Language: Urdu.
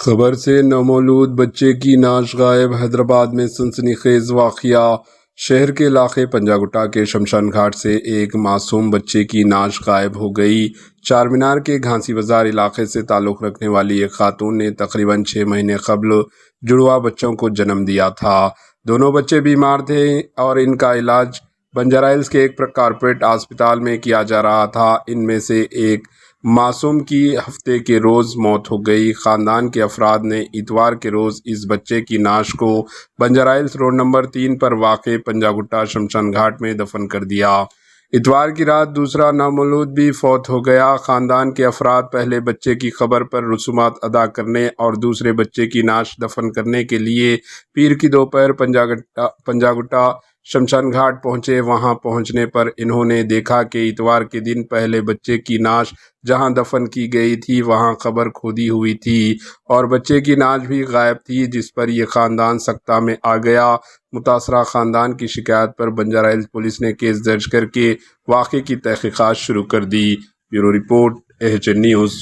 خبر سے نومولود بچے کی نعش غائب۔ حیدرآباد میں سنسنی خیز واقعہ۔ شہر کے علاقے پنجاگٹا کے شمشان گھاٹ سے ایک معصوم بچے کی نعش غائب ہو گئی۔ چار مینار کے گھانسی بازار علاقے سے تعلق رکھنے والی ایک خاتون نے تقریباً 6 مہینے قبل جڑواں بچوں کو جنم دیا تھا۔ دونوں بچے بیمار تھے اور ان کا علاج بنجارہ ہلز کے ایک کارپوریٹ ہسپتال میں کیا جا رہا تھا۔ ان میں سے ایک معصوم کی ہفتے کے روز موت ہو گئی۔ خاندان کے افراد نے اتوار کے روز اس بچے کی نعش کو بنجارہ ہلز روڈ نمبر 3 پر واقع پنجاگٹا شمشان گھاٹ میں دفن کر دیا۔ اتوار کی رات دوسرا نومولود بھی فوت ہو گیا۔ خاندان کے افراد پہلے بچے کی قبر پر رسومات ادا کرنے اور دوسرے بچے کی نعش دفن کرنے کے لیے پیر کی دوپہر پنجاگٹا شمشان گھاٹ پہنچے۔ وہاں پہنچنے پر انہوں نے دیکھا کہ اتوار کے دن پہلے بچے کی نعش جہاں دفن کی گئی تھی وہاں قبر کھودی ہوئی تھی اور بچے کی نعش بھی غائب تھی، جس پر یہ خاندان سکتہ میں آ گیا۔ متاثرہ خاندان کی شکایت پر بنجارہ ہلز پولیس نے کیس درج کر کے واقعے کی تحقیقات شروع کر دی۔ Bureau report AHN news.